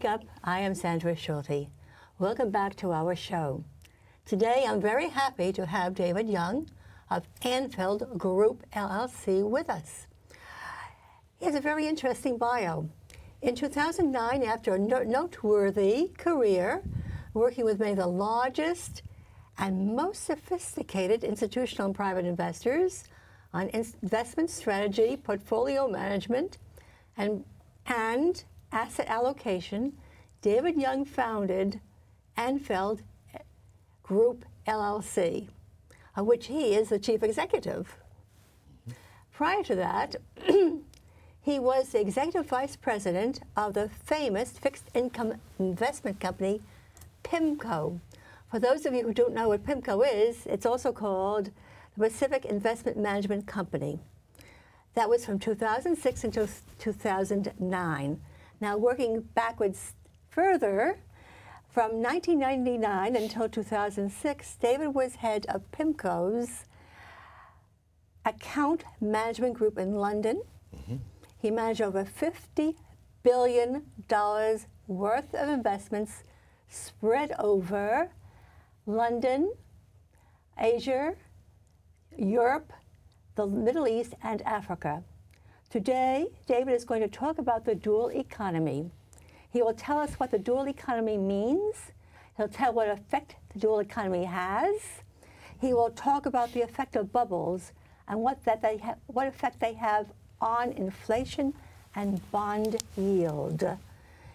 up? I am Sandra Schulte. Welcome back to our show. Today, I'm very happy to have David Young of Anfield Group, LLC with us. He has a very interesting bio. In 2009, after a noteworthy career working with many of the largest and most sophisticated institutional and private investors on investment strategy, portfolio management, and asset allocation, David Young founded Anfield Group, LLC, of which he is the chief executive. Prior to that, he was the executive vice president of the famous fixed income investment company, PIMCO. For those of you who don't know what PIMCO is, it's also called the Pacific Investment Management Company. That was from 2006 until 2009. Now, working backwards further, from 1999 until 2006, David was head of PIMCO's account management group in London. He managed over $50 billion worth of investments spread over London, Asia, Europe, the Middle East, and Africa. Today, David is going to talk about the dual economy. He will tell us what the dual economy means. He'll tell what effect the dual economy has. He will talk about the effect of bubbles and what effect they have on inflation and bond yield.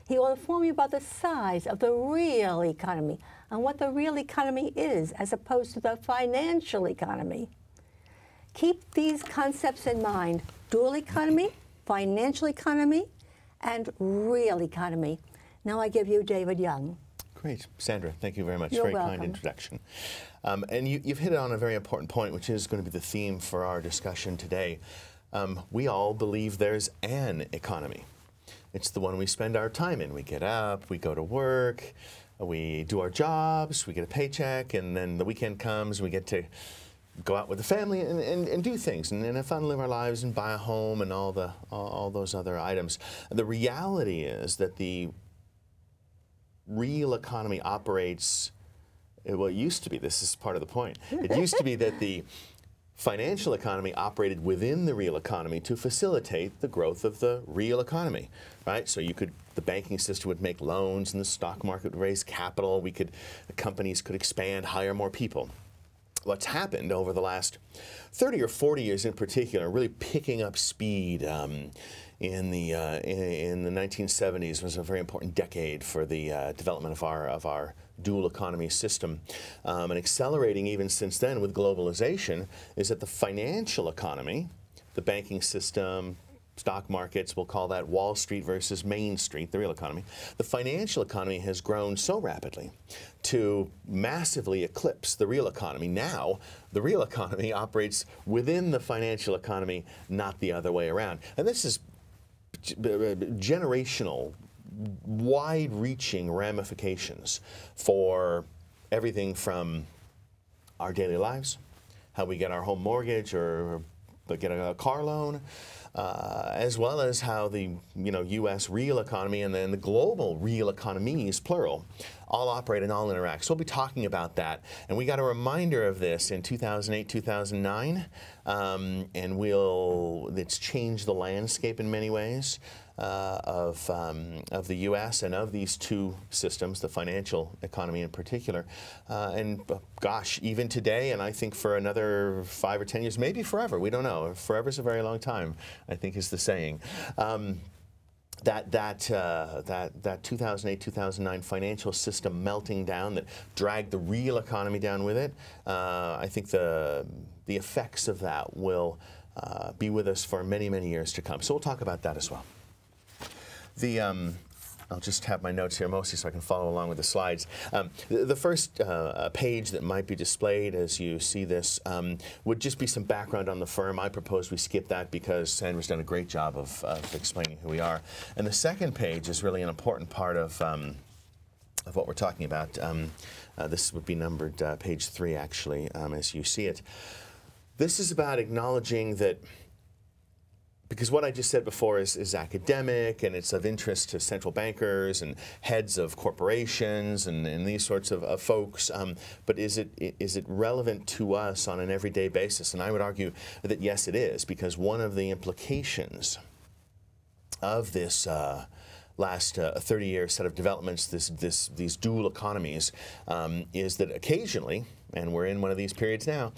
He will inform you about the size of the real economy and what the real economy is as opposed to the financial economy. Keep these concepts in mind: dual economy, financial economy, and real economy. Now I give you David Young. Great. Sandra, thank you very much. You're Very welcome. kind introduction. And you've hit on a very important point, which is going to be the theme for our discussion today. We all believe there's an economy. It's the one we spend our time in. We get up, we go to work, we do our jobs, we get a paycheck, and then the weekend comes, and we get to go out with the family and do things and have fun, live our lives, and buy a home and all those other items. The reality is that the real economy operates, well, it used to be, this is part of the point, it used to be that the financial economy operated within the real economy to facilitate the growth of the real economy, right? So the banking system would make loans and the stock market would raise capital, the companies could expand, hire more people. What's happened over the last 30 or 40 years in particular, really picking up speed in the 1970s was a very important decade for the development of our dual economy system, and accelerating even since then with globalization, is that the financial economy, the banking system, stock markets, we'll call that Wall Street versus Main Street, the real economy. The financial economy has grown so rapidly to massively eclipse the real economy. Now, the real economy operates within the financial economy, not the other way around. And this is generational, wide-reaching ramifications for everything from our daily lives, how we get our home mortgage or get a car loan, as well as how the U.S. real economy and then the global real economies, plural, all operate and all interact. So we'll be talking about that. And we got a reminder of this in 2008, 2009, and it's changed the landscape in many ways of the U.S. and of these two systems, the financial economy in particular. And gosh, even today, and I think for another 5 or 10 years, maybe forever, we don't know. Forever is a very long time, I think is the saying. That 2008, 2009 financial system melting down that dragged the real economy down with it, I think the effects of that will be with us for many, many years to come. So we'll talk about that as well. I'll just have my notes here mostly so I can follow along with the slides. The first page that might be displayed as you see this would just be some background on the firm. I propose we skip that because Sandra's done a great job of explaining who we are. And the second page is really an important part of what we're talking about. This would be numbered page 3, actually, as you see it. This is about acknowledging that because what I just said before is academic, and it's of interest to central bankers and heads of corporations and these sorts of folks. But is it relevant to us on an everyday basis? And I would argue that yes, it is, because one of the implications of this last 30-year set of developments, these dual economies, is that occasionally, and we're in one of these periods now,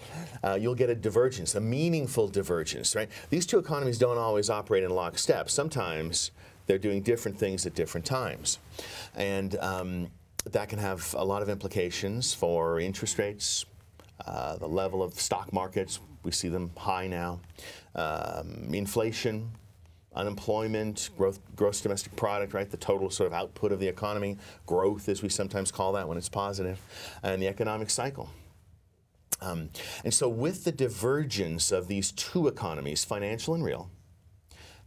you'll get a divergence, a meaningful divergence, right? These two economies don't always operate in lockstep. Sometimes they're doing different things at different times. And that can have a lot of implications for interest rates, the level of stock markets. We see them high now. Inflation, unemployment, gross domestic product, right? The total sort of output of the economy, growth, as we sometimes call that when it's positive, and the economic cycle. And so with the divergence of these two economies, financial and real,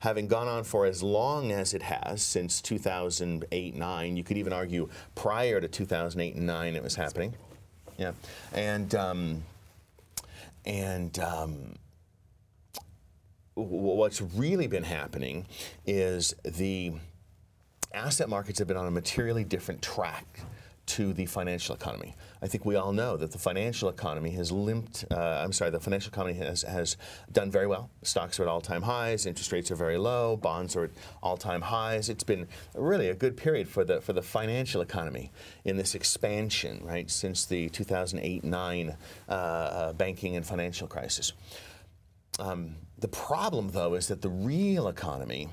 having gone on for as long as it has, since 2008-9, you could even argue prior to 2008 and 9 it was happening. Yeah. What's really been happening is the asset markets have been on a materially different track to the financial economy. I think we all know that the financial economy has the financial economy has done very well. Stocks are at all-time highs, interest rates are very low, bonds are at all-time highs. It's been really a good period for the financial economy in this expansion, right, since the 2008-9 banking and financial crisis. The problem, though, is that the real economy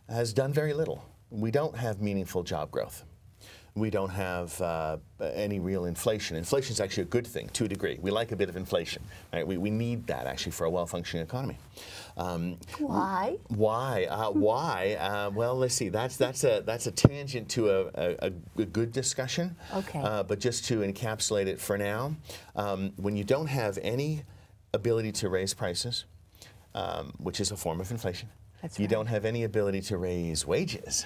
has done very little. We don't have meaningful job growth. We don't have any real inflation. Inflation is actually a good thing to a degree. We like a bit of inflation, right? We need that actually for a well-functioning economy. Why? Why? Well, let's see. That's a tangent to a good discussion. Okay. But just to encapsulate it for now, when you don't have any ability to raise prices, which is a form of inflation, That's you right. don't have any ability to raise wages.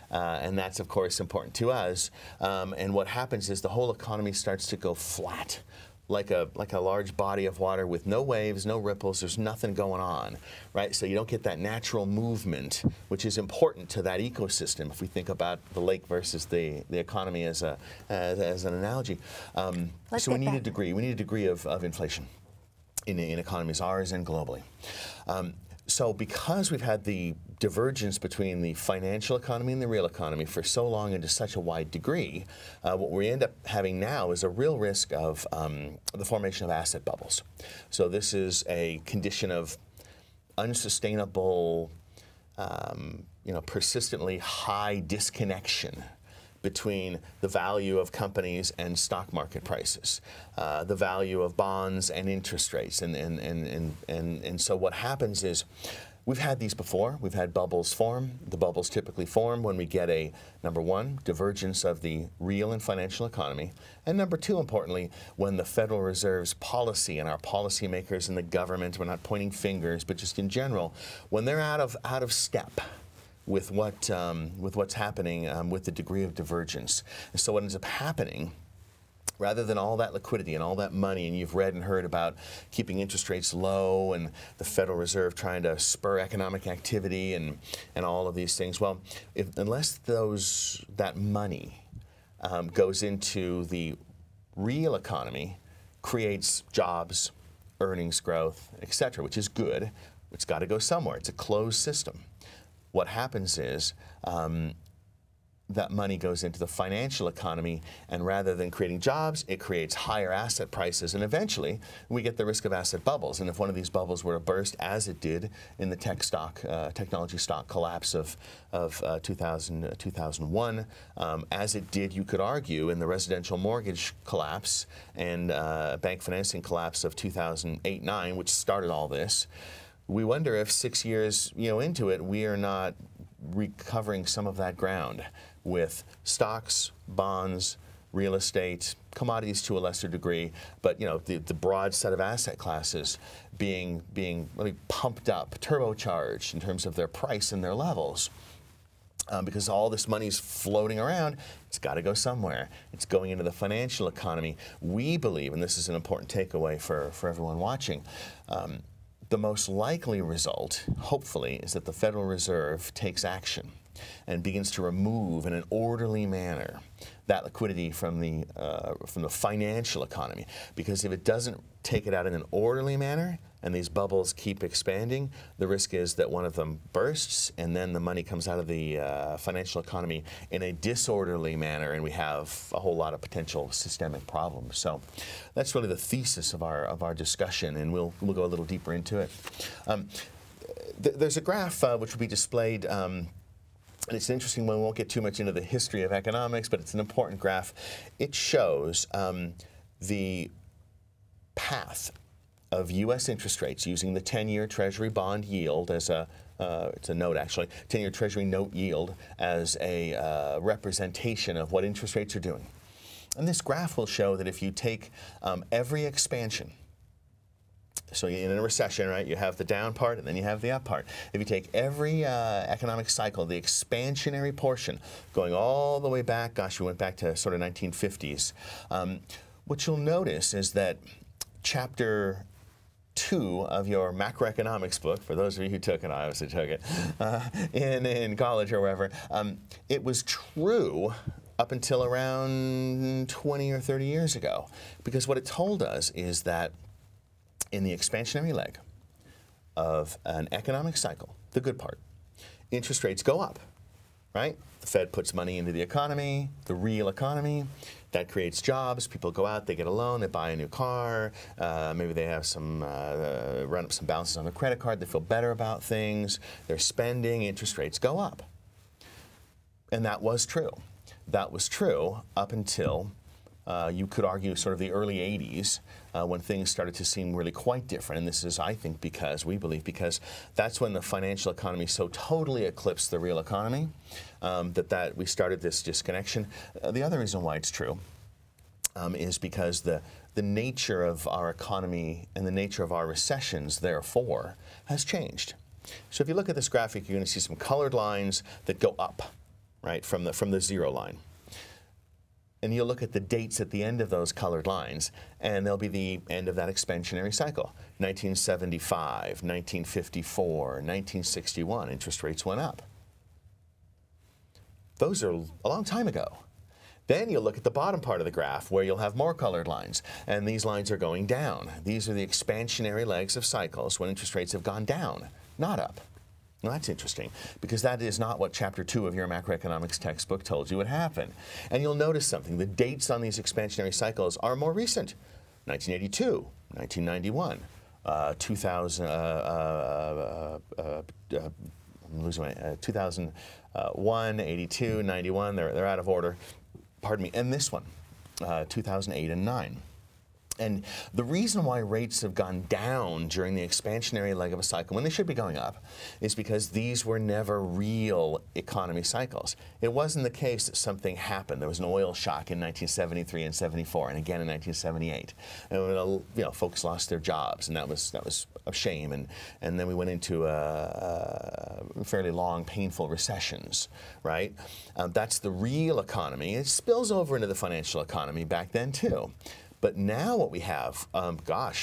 And that's, of course, important to us. And what happens is the whole economy starts to go flat, like a large body of water with no waves, no ripples. There's nothing going on, right? So you don't get that natural movement, which is important to that ecosystem. If we think about the lake versus the economy as an analogy, so we need a degree. We need a degree of inflation in economies, ours and globally. So because we've had the divergence between the financial economy and the real economy for so long and to such a wide degree, what we end up having now is a real risk of the formation of asset bubbles. So this is a condition of unsustainable, persistently high disconnection between the value of companies and stock market prices, the value of bonds and interest rates. And so what happens is, we've had these before. We've had bubbles form. The bubbles typically form when we get a, number one, divergence of the real and financial economy, and number two, importantly, when the Federal Reserve's policy and our policymakers and the government, we're not pointing fingers, but just in general, when they're out of step with what's happening with the degree of divergence. And so what ends up happening, rather than all that liquidity and all that money, and you've read and heard about keeping interest rates low and the Federal Reserve trying to spur economic activity and all of these things, well, unless that money goes into the real economy, creates jobs, earnings growth, etc., which is good, it's got to go somewhere. It's a closed system. What happens is that money goes into the financial economy, and rather than creating jobs, it creates higher asset prices, and eventually we get the risk of asset bubbles. And if one of these bubbles were to burst, as it did in the technology stock collapse of 2001, as it did, you could argue, in the residential mortgage collapse and bank financing collapse of 2008-9, which started all this, we wonder if 6 years into it, we are not recovering some of that ground with stocks, bonds, real estate, commodities to a lesser degree, but the broad set of asset classes being really pumped up, turbocharged in terms of their price and their levels. Because all this money's floating around, it's got to go somewhere. It's going into the financial economy. We believe, and this is an important takeaway for everyone watching, the most likely result, hopefully, is that the Federal Reserve takes action and begins to remove in an orderly manner that liquidity from the financial economy. Because if it doesn't take it out in an orderly manner and these bubbles keep expanding, the risk is that one of them bursts and then the money comes out of the financial economy in a disorderly manner, and we have a whole lot of potential systemic problems. So that's really the thesis of our discussion, and we'll go a little deeper into it. There's a graph which will be displayed. And it's an interesting one. We won't get too much into the history of economics, but it's an important graph. It shows the path of U.S. interest rates using the 10-year Treasury bond yield as it's a note actually, 10-year Treasury note yield as a representation of what interest rates are doing. And this graph will show that if you take every expansion, so in a recession, right, you have the down part and then you have the up part. If you take every economic cycle, the expansionary portion, going all the way back, gosh, we went back to sort of 1950s, what you'll notice is that Chapter 2 of your macroeconomics book, for those of you who took it, I obviously took it, in college or wherever, it was true up until around 20 or 30 years ago. Because what it told us is that in the expansionary leg of an economic cycle, the good part, interest rates go up, right? The Fed puts money into the economy, the real economy. That creates jobs. People go out, they get a loan, they buy a new car. Maybe they have some, run up some balances on their credit card. They feel better about things. They're spending. Interest rates go up. And that was true. That was true up until you could argue sort of the early 80s when things started to seem really quite different. And this is, I think, we believe, because that's when the financial economy so totally eclipsed the real economy that we started this disconnection. The other reason why it's true is because the nature of our economy and the nature of our recessions, therefore, has changed. So if you look at this graphic, you're going to see some colored lines that go up, right, from the zero line. And you'll look at the dates at the end of those colored lines, and they'll be the end of that expansionary cycle. 1975, 1954, 1961, interest rates went up. Those are a long time ago. Then you'll look at the bottom part of the graph where you'll have more colored lines, and these lines are going down. These are the expansionary legs of cycles when interest rates have gone down, not up. Well, that's interesting, because that is not what Chapter 2 of your macroeconomics textbook told you would happen. And you'll notice something. The dates on these expansionary cycles are more recent. 1982, 1991, 2001, 82, 91. They're out of order. Pardon me. And this one, 2008 and 9. And the reason why rates have gone down during the expansionary leg of a cycle, when they should be going up, is because these were never real economy cycles. It wasn't the case that something happened. There was an oil shock in 1973 and 74, and again in 1978. And, folks lost their jobs, and that was a shame. And then we went into fairly long, painful recessions, right? That's the real economy. It spills over into the financial economy back then, too. But now what we have,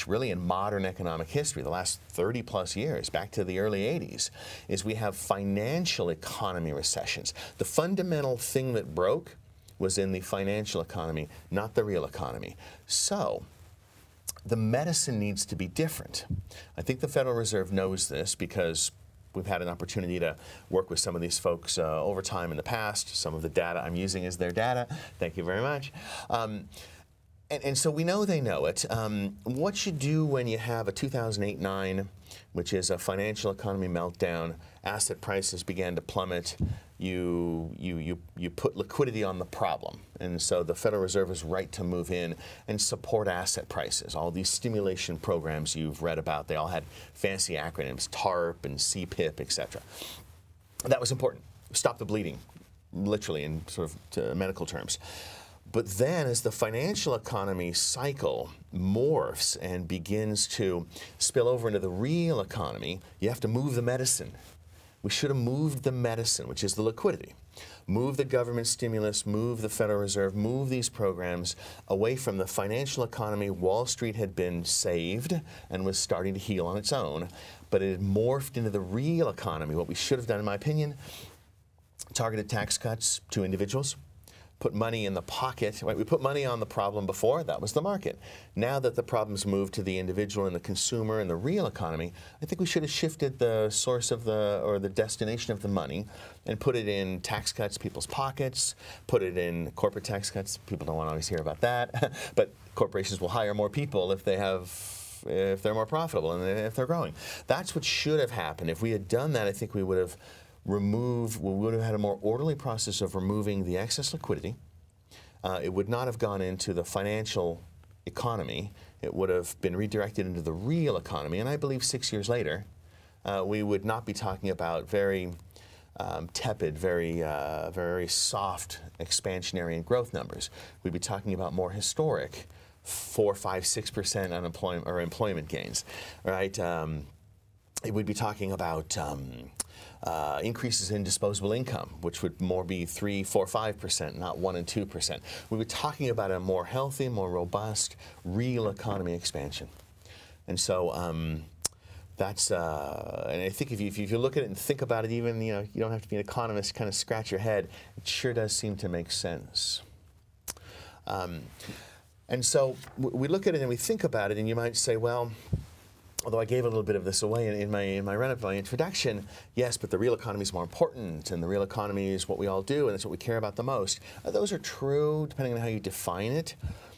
really in modern economic history, the last 30 plus years, back to the early 80s, is we have financial economy recessions. The fundamental thing that broke was in the financial economy, not the real economy. So the medicine needs to be different. I think the Federal Reserve knows this because we've had an opportunity to work with some of these folks over time in the past. Some of the data I'm using is their data. Thank you very much. And so we know they know it. What you do when you have a 2008-9, which is a financial economy meltdown, asset prices began to plummet, you put liquidity on the problem. And so the Federal Reserve is right to move in and support asset prices. All these stimulation programs you've read about, they all had fancy acronyms, TARP and CPIP, etc. That was important. Stop the bleeding, literally in sort of medical terms. But then as the financial economy cycle morphs and begins to spill over into the real economy, you have to move the medicine. we should have moved the medicine, which is the liquidity. Move the government stimulus, move the Federal Reserve, move these programs away from the financial economy. Wall Street had been saved and was starting to heal on its own, but it had morphed into the real economy. What we should have done, in my opinion, targeted tax cuts to individuals, put money in the pocket. Right? We put money on the problem before, that was the market. Now that the problem's moved to the individual and the consumer and the real economy, I think we should have shifted the source of or the destination of the money and put it in tax cuts, people's pockets, put it in corporate tax cuts. People don't want to always hear about that, but corporations will hire more people if they're more profitable and if they're growing. That's what should have happened. If we had done that, I think we would have had a more orderly process of removing the excess liquidity. It would not have gone into the financial economy. It would have been redirected into the real economy. And I believe 6 years later, we would not be talking about very tepid, very soft expansionary and growth numbers. We'd be talking about more historic 4, 5, 6% unemployment or employment gains, right? We'd be talking about increases in disposable income, which would more be 3, 4, 5%, not 1 and 2%. We were talking about a more healthy, more robust, real economy expansion. And so that's, and I think if you look at it and think about it, even, you don't have to be an economist, kind of scratch your head, it sure does seem to make sense. And so we look at it and we think about it, and you might say, well, although I gave a little bit of this away in my run-up, my introduction, yes, but the real economy is more important, and the real economy is what we all do, and it's what we care about the most. Those are true, depending on how you define it.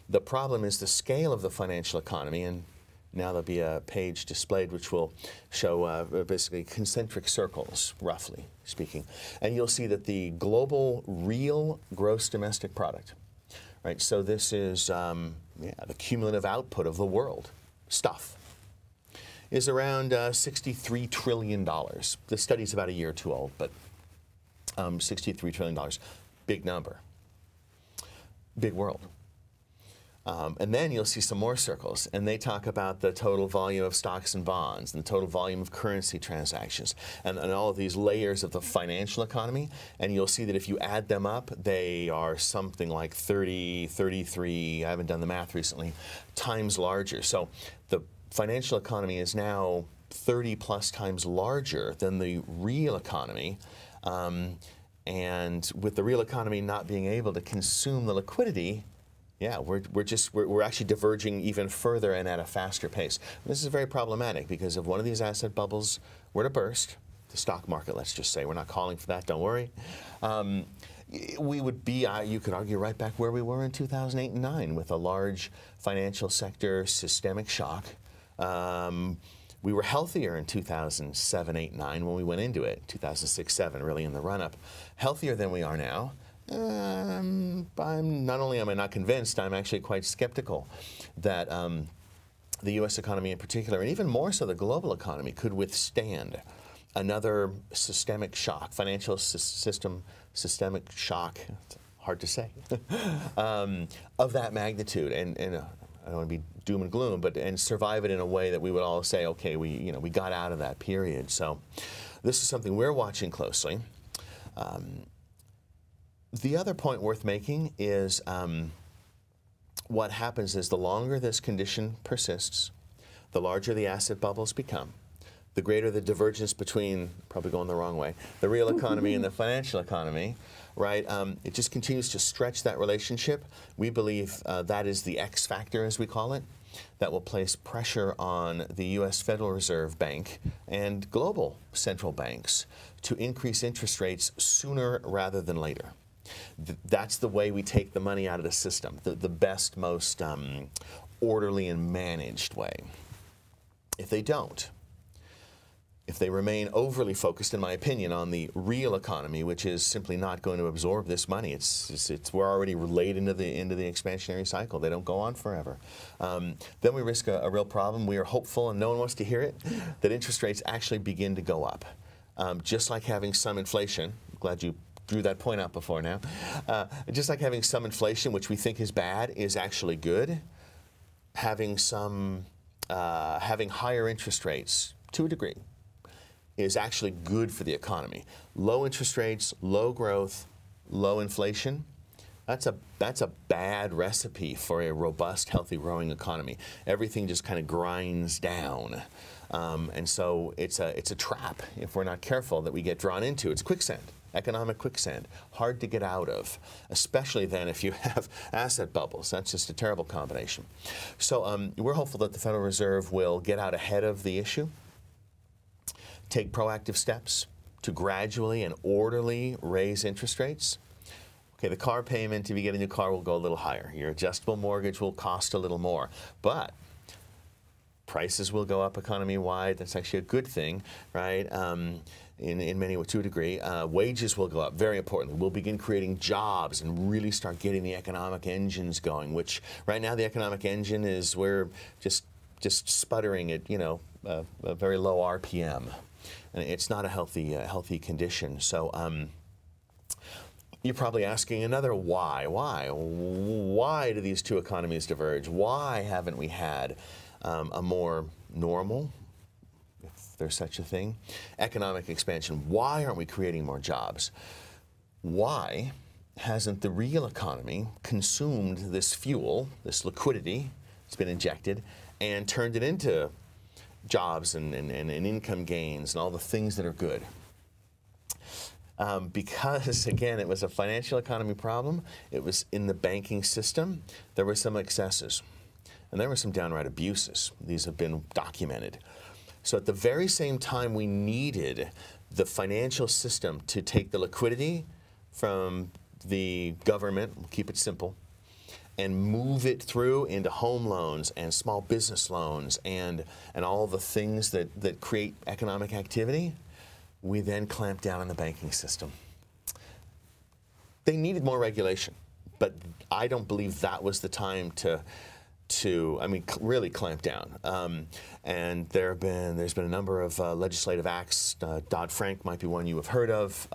The problem is the scale of the financial economy, and now there'll be a page displayed which will show basically concentric circles, roughly speaking. And you'll see that the global real gross domestic product, right? So this is the cumulative output of the world, stuff, is around $63 trillion. The study's about a year or two old, but $63 trillion, big number, big world. And then you'll see some more circles, and they talk about the total volume of stocks and bonds, and the total volume of currency transactions, and all of these layers of the financial economy. And you'll see that if you add them up, they are something like 30, 33, I haven't done the math recently, times larger. So the financial economy is now 30 plus times larger than the real economy. And with the real economy not being able to consume the liquidity, yeah, we're actually diverging even further and at a faster pace. And this is very problematic because if one of these asset bubbles were to burst, the stock market, let's just say, we're not calling for that, don't worry, we would be, you could argue, right back where we were in 2008 and 9 with a large financial sector systemic shock. We were healthier in 2007, 8, 9 when we went into it, 2006, 7 really in the run-up, healthier than we are now. Not only am I not convinced, I'm actually quite skeptical that the U.S. economy in particular, and even more so the global economy, could withstand another systemic shock, financial systemic shock, it's hard to say, of that magnitude. And I don't want to be doom and gloom, and survive it in a way that we would all say, okay, we got out of that period. So this is something we're watching closely. The other point worth making is what happens is the longer this condition persists, the larger the asset bubbles become, the greater the divergence between, probably going the wrong way, the real economy and the financial economy, right? It just continues to stretch that relationship. We believe that is the X factor, as we call it, that will place pressure on the U.S. Federal Reserve Bank and global central banks to increase interest rates sooner rather than later. That's the way we take the money out of the system, the best, most orderly and managed way. If they don't, if they remain overly focused, in my opinion, on the real economy, which is simply not going to absorb this money, we're already late into the expansionary cycle. They don't go on forever. Then we risk a real problem. We are hopeful, and no one wants to hear it, that interest rates actually begin to go up. Just like having some inflation, I'm glad you drew that point out before now, just like having some inflation, which we think is bad, is actually good, having higher interest rates, to a degree, is actually good for the economy. Low interest rates, low growth, low inflation. That's a bad recipe for a robust, healthy, growing economy. Everything just kind of grinds down. And so it's a trap if we're not careful that we get drawn into. It's quicksand, economic quicksand, hard to get out of, especially then if you have asset bubbles. That's just a terrible combination. So we're hopeful that the Federal Reserve will get out ahead of the issue, take proactive steps to gradually and orderly raise interest rates. Okay, the car payment, if you get a new car, will go a little higher. Your adjustable mortgage will cost a little more. But prices will go up economy-wide. That's actually a good thing, right? In many, to a degree. Wages will go up, very importantly. We'll begin creating jobs and really start getting the economic engines going, which right now the economic engine is, we're just sputtering at, a very low RPM. And it's not a healthy condition. So you're probably asking another why. Why do these two economies diverge? Why haven't we had a more normal, if there's such a thing, economic expansion? Why aren't we creating more jobs? Why hasn't the real economy consumed this fuel, this liquidity that's been injected, and turned it into jobs and income gains and all the things that are good? Because, again, it was a financial economy problem. It was in the banking system. There were some excesses. And there were some downright abuses. These have been documented. So at the very same time we needed the financial system to take the liquidity from the government, we'll keep it simple, and move it through into home loans and small business loans and all the things that create economic activity, we then clamped down on the banking system. They needed more regulation, but I don't believe that was the time to really clamp down. And there's been a number of legislative acts. Dodd-Frank might be one you have heard of.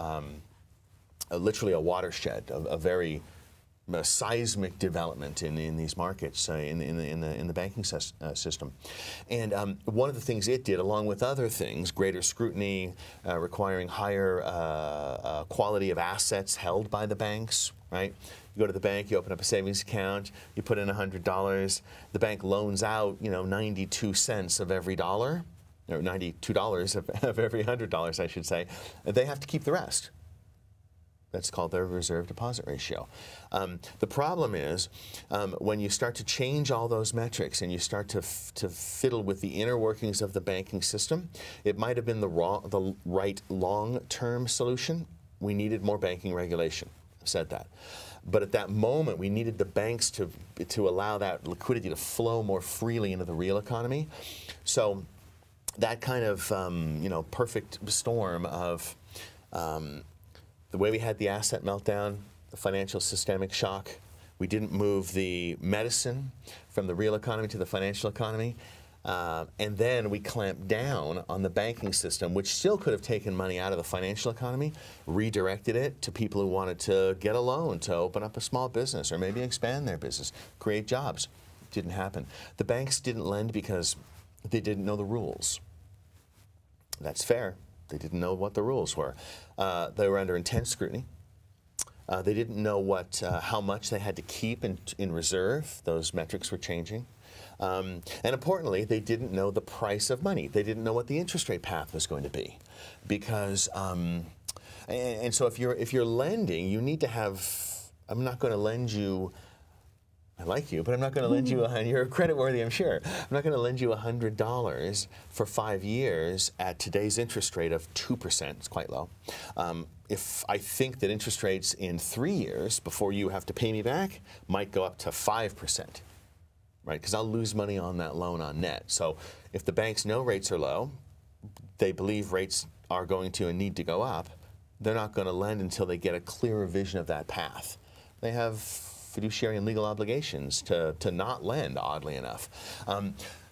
Literally a watershed, a very seismic development in these markets, in the banking system. And one of the things it did, along with other things, greater scrutiny, requiring higher quality of assets held by the banks, right? You go to the bank, you open up a savings account, you put in $100, the bank loans out, 92 cents of every dollar, or $92 of every $100, I should say. They have to keep the rest. That's called their reserve deposit ratio. The problem is when you start to change all those metrics and you start to fiddle with the inner workings of the banking system, it might have been the right long-term solution. We needed more banking regulation. I've said that. But at that moment, we needed the banks to allow that liquidity to flow more freely into the real economy. So that kind of perfect storm of the way we had the asset meltdown, the financial systemic shock, we didn't move the medicine from the real economy to the financial economy, and then we clamped down on the banking system, which still could have taken money out of the financial economy, redirected it to people who wanted to get a loan to open up a small business or maybe expand their business, create jobs. It didn't happen. The banks didn't lend because they didn't know the rules. That's fair. They didn't know what the rules were. They were under intense scrutiny. They didn't know how much they had to keep in reserve. Those metrics were changing. And importantly, they didn't know the price of money. They didn't know what the interest rate path was going to be. Because, and so if you're lending, you need to have, I'm not going to lend you, I like you, but I'm not going to lend you, you're creditworthy, I'm sure. I'm not going to lend you $100 for 5 years at today's interest rate of 2%. It's quite low. If I think that interest rates in 3 years before you have to pay me back might go up to 5%, right? Because I'll lose money on that loan on net. So if the banks know rates are low, they believe rates are going to and need to go up, they're not going to lend until they get a clearer vision of that path. They have fiduciary and legal obligations to not lend, oddly enough.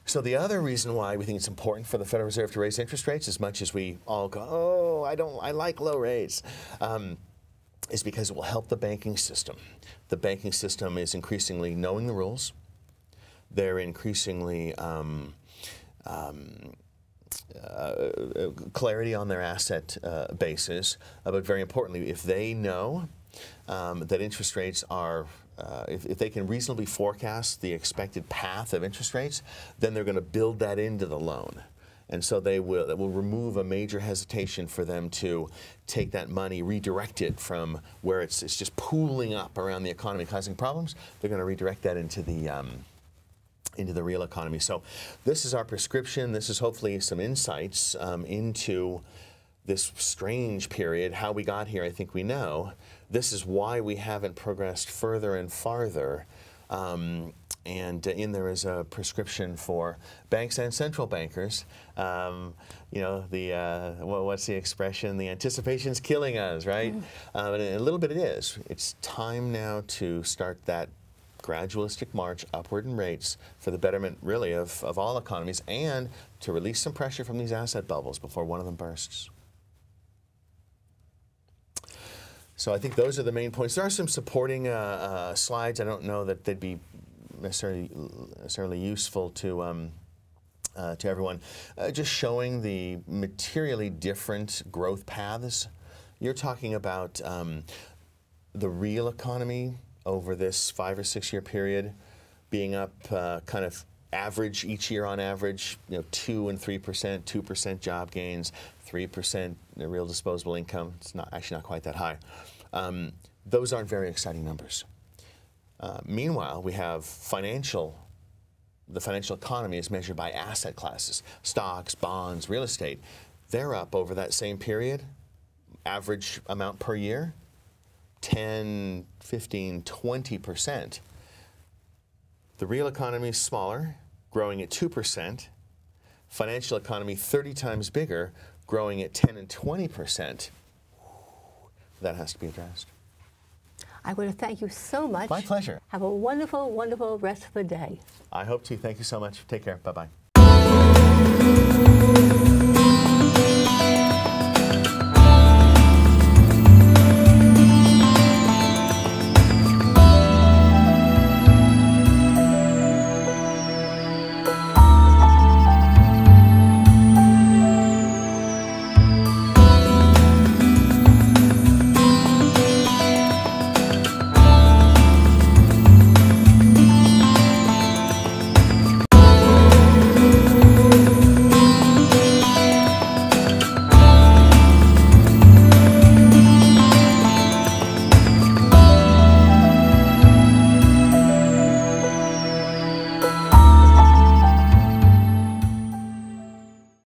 So the other reason why we think it's important for the Federal Reserve to raise interest rates, as much as we all go, oh, I like low rates, is because it will help the banking system. The banking system is increasingly knowing the rules. They're increasingly clarity on their asset bases, but very importantly, if they know that interest rates are, if they can reasonably forecast the expected path of interest rates, then they're going to build that into the loan. And so that will remove a major hesitation for them to take that money, redirect it from where it's just pooling up around the economy causing problems. They're going to redirect that into the real economy. So this is our prescription. This is hopefully some insights into this strange period. How we got here, I think we know. This is why we haven't progressed further and farther. And in there is a prescription for banks and central bankers. You know, what's the expression? The anticipation's killing us, right? And a little bit it is. It's time now to start that gradualistic march upward in rates for the betterment, really, of all economies, and to release some pressure from these asset bubbles before one of them bursts. So I think those are the main points. There are some supporting slides. I don't know that they'd be necessarily useful to everyone. Just showing the materially different growth paths. You're talking about the real economy over this 5 or 6 year period being up kind of average each year on average, 2 and 3%, 2% job gains, 3% real disposable income. It's actually not quite that high. Those aren't very exciting numbers. Meanwhile, we have the financial economy is measured by asset classes, stocks, bonds, real estate. They're up over that same period, average amount per year, 10, 15, 20%. The real economy is smaller, growing at 2%. Financial economy 30 times bigger, growing at 10 and 20%. That has to be addressed. I want to thank you so much. My pleasure. Have a wonderful, wonderful rest of the day. I hope to. Thank you so much. Take care. Bye-bye.